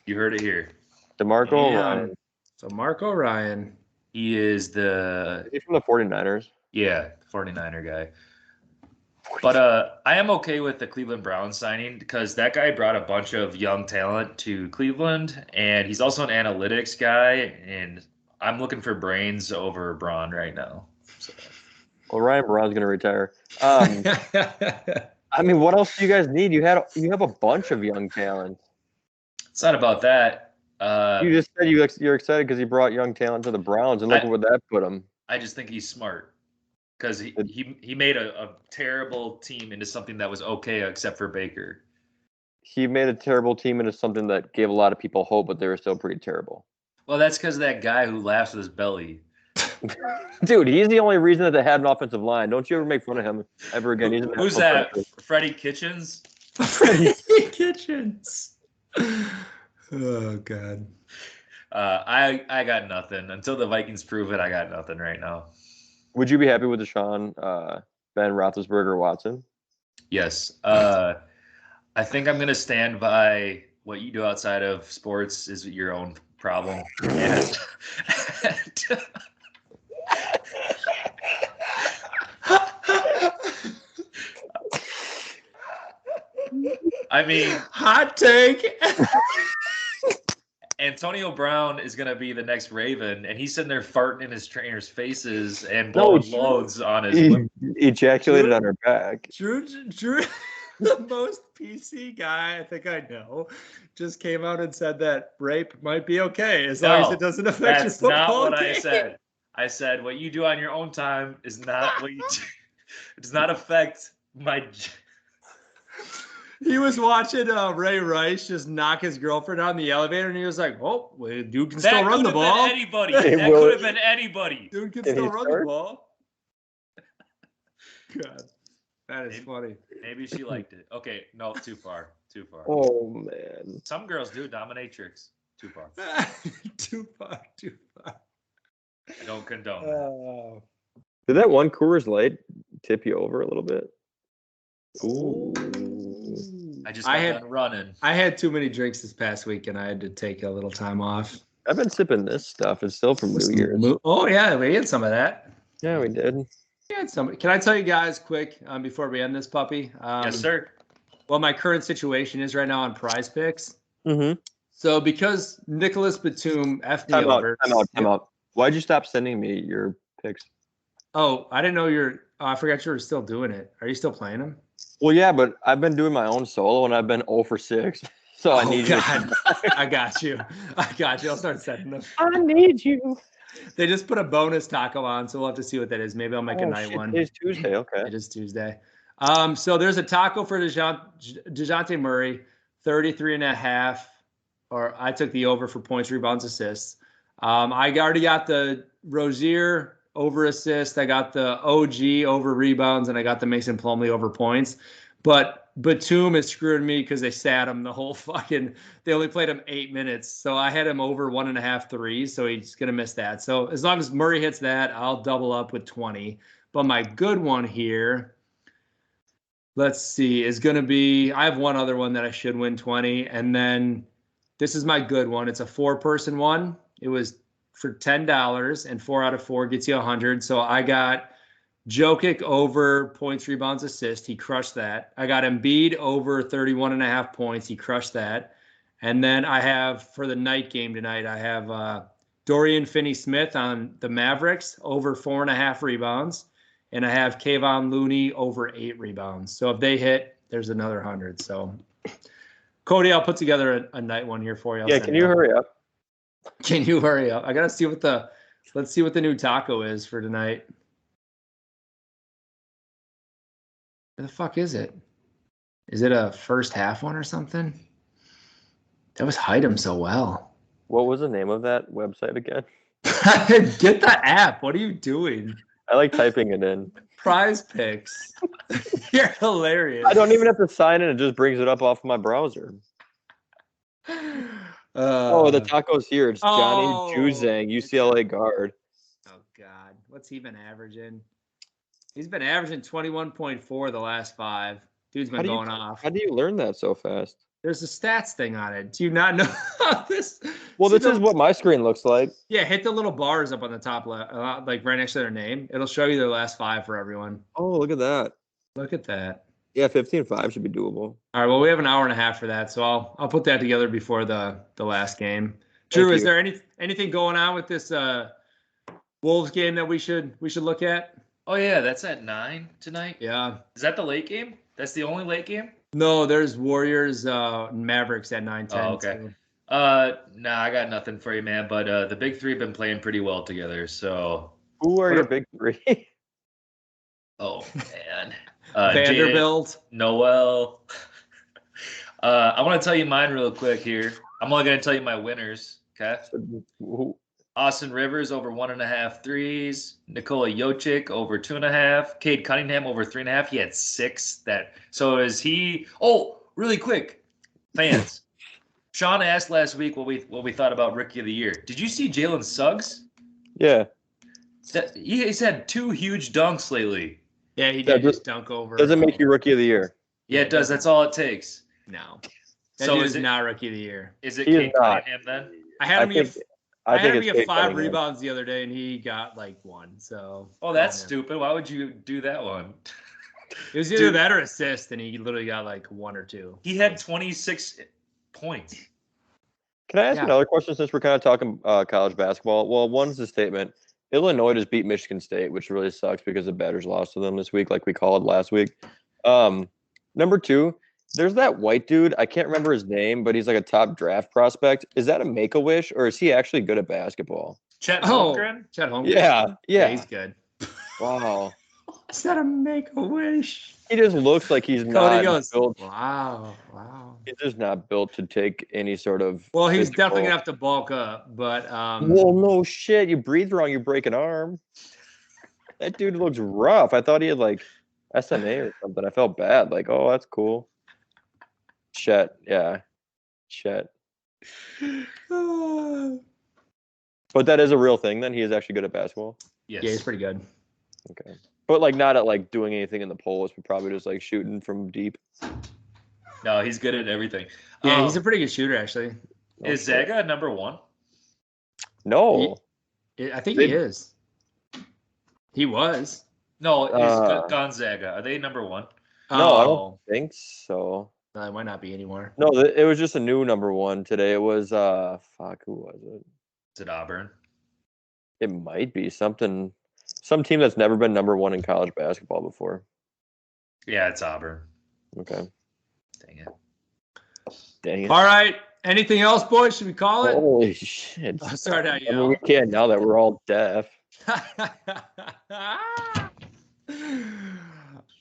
You heard it here. DeMarco Ryan. So Marco Ryan. He is He's from the 49ers. Yeah, 49er guy. But I am okay with the Cleveland Browns signing because that guy brought a bunch of young talent to Cleveland, and he's also an analytics guy, and I'm looking for brains over Braun right now. So. Well, Ryan Braun's going to retire. I mean, what else do you guys need? You have a bunch of young talent. It's not about that. You just said you're excited because he brought young talent to the Browns, and look at where that put him. I just think he's smart because he made a terrible team into something that was okay except for Baker. He made a terrible team into something that gave a lot of people hope, but they were still pretty terrible. Well, that's because of that guy who laughs with his belly. Dude, he's the only reason that they had an offensive line. Don't you ever make fun of him ever again. Who's that? Freddie Kitchens? Freddie Kitchens. Oh, God. I got nothing. Until the Vikings prove it, I got nothing right now. Would you be happy with Deshaun, Ben Roethlisberger, Watson? Yes. I think I'm going to stand by what you do outside of sports is your own problem. And I mean, hot take. Antonio Brown is going to be the next Raven, and he's sitting there farting in his trainers' faces and blowing loads on his. He ejaculated on her back. Drew The most PC guy I think I know just came out and said that rape might be okay as long as it doesn't affect your football That's not what game. I said. I said what you do on your own time is not what you do. It does not affect my. He was watching Ray Rice just knock his girlfriend out in the elevator, and he was like, "Oh, well, dude can still run the ball. Anybody. That could have been anybody. Dude can still run the ball." God, that is funny. Maybe she liked it. Okay, no, too far. Too far. Oh man. Some girls do dominatrix. Too far. Too far. I don't condone that. Did that one Coors Light tip you over a little bit? Ooh. I just got done running. I had too many drinks this past week, and I had to take a little time off. I've been sipping this stuff. It's still from New Year's. Oh yeah, we had some of that. Yeah, we did. We had some. Can I tell you guys quick before we end this puppy? Yes, sir. Well, my current situation is right now on Prize Picks. Mm-hmm. So because Nicholas Batum effed me over. Time out. Why'd you stop sending me your picks? Oh, I didn't know I forgot you were still doing it. Are you still playing them? Well, yeah, but I've been doing my own solo, and I've been 0 for 6. So I need you. I got you. I'll start setting them. I need you. They just put a bonus taco on, so we'll have to see what that is. Maybe I'll make a night one. It's Tuesday, okay. It is Tuesday. So there's a taco for DeJounte Murray, 33.5, or I took the over for points, rebounds, assists. I already got the Rozier over assist. I got the OG over rebounds, and I got the Mason Plumlee over points. But Batum is screwing me because they sat him the whole they only played him 8 minutes. So I had him over 1.5 threes, so he's going to miss that. So as long as Murray hits that, I'll double up with 20. But my good one here, let's see, is going to be, I have one other one that I should win 20. And then this is my good one. It's a 4-person one. It was for $10, and 4 out of 4 gets you 100. So I got Jokic over points, rebounds, assists. He crushed that. I got Embiid over 31.5 points. He crushed that. And then I have, for the night game tonight, I have Dorian Finney-Smith on the Mavericks over 4.5 rebounds. And I have Kayvon Looney over 8 rebounds. So if they hit, there's another 100. So, Cody, I'll put together a night one here for you. Yeah, can you hurry up? Can you hurry up? I got to see let's see what the new taco is for tonight. Where the fuck is it? Is it a first half one or something? That was hide him so well. What was the name of that website again? Get the app. What are you doing? I like typing it in. Prize Picks. You're hilarious. I don't even have to sign in. It just brings it up off my browser. The taco's here. It's Johnny Juzang, UCLA guard. Oh, God. What's he been averaging? He's been averaging 21.4 the last 5. Dude's been going off. How do you learn that so fast? There's a stats thing on it. Do you not know this? Well, this is what my screen looks like. Yeah, hit the little bars up on the top left, like right next to their name. It'll show you their last 5 for everyone. Oh, look at that. Look at that. Yeah, 15-5 should be doable. All right, well, we have an hour and a half for that, so I'll put that together before the last game. Drew, is there anything going on with this Wolves game that we should look at? Oh, yeah, that's at 9 tonight? Yeah. Is that the late game? That's the only late game? No, there's Warriors Mavericks at 9-10. Oh, okay. Too. Nah, I got nothing for you, man. But the big three have been playing pretty well together. So who are your big three? Oh, man. Vanderbilt. Noel. I want to tell you mine real quick here. I'm only going to tell you my winners, okay? Austin Rivers over 1.5 threes. Nikola Jokic over 2.5. Cade Cunningham over 3.5. He had 6. So is he? Oh, really quick, fans. Sean asked last week what we thought about Rookie of the Year. Did you see Jalen Suggs? Yeah. He's had 2 huge dunks lately. Yeah, he did just dunk over. Doesn't make you Rookie of the Year. Yeah, it does. That's all it takes. No. So is it not Rookie of the Year? Is it Cade Cunningham then? I had him get 5 rebounds rebounds the other day, and he got like 1. So. Oh, that's stupid. Why would you do that one? It was either that or assist, and he literally got like 1 or 2. He had 26 points. Can I ask another question since we're kind of talking college basketball? Well, one's a statement. Illinois just beat Michigan State, which really sucks because the Badgers lost to them this week, like we called last week. Number 2, there's that white dude. I can't remember his name, but he's like a top draft prospect. Is that a Make-A-Wish, or is he actually good at basketball? Chet Holmgren? Chet Holmgren. Yeah. He's good. Wow. Is that a Make-A-Wish? He just looks like he's Cody not goes, built. wow. He's just not built to take any sort of. Well, he's definitely gonna have to bulk up, but Well, no shit. You breathe wrong, you break an arm. That dude looks rough. I thought he had like SMA or something. I felt bad. Like, oh, that's cool. Chet, yeah. Chet. But that is a real thing then? He is actually good at basketball? Yes. Yeah, he's pretty good. Okay. But like not at like doing anything in the post, but probably just like shooting from deep. No, he's good at everything. Yeah, he's a pretty good shooter, actually. Is Zaga number 1? No. I think he is. He was. No, it's Gonzaga. Are they number 1? No, I don't think so. No, it might not be anymore. No, it was just a new number 1 today. It was who was it? Is it Auburn? It might be some team that's never been number 1 in college basketball before. Yeah, it's Auburn. Okay. Dang it. All right. Anything else, boys? Should we call it? Holy shit. Oh, sorry to yell. I mean, we can't now that we're all deaf.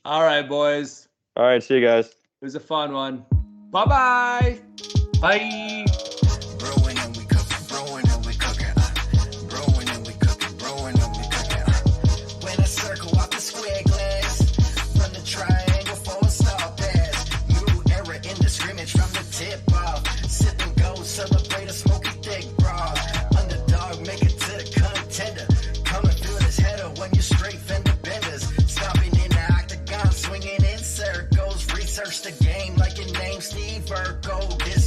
All right, boys. All right, see you guys. It was a fun one. Bye-bye. Bye. Brewing and we cooking, brewing and we cooking. Brewing and we cooking, brewing and we cooking. When I circle off the square glass, from the triangle for a star pass. New era in the scrimmage from the tip off. Sip and go, celebrate a smoky thick bra. Underdog, make it to the contender. Coming through this header when you straight fender benders. Stopping in the octagon, swinging in circles. Research the game like your name's Steve Urkel. This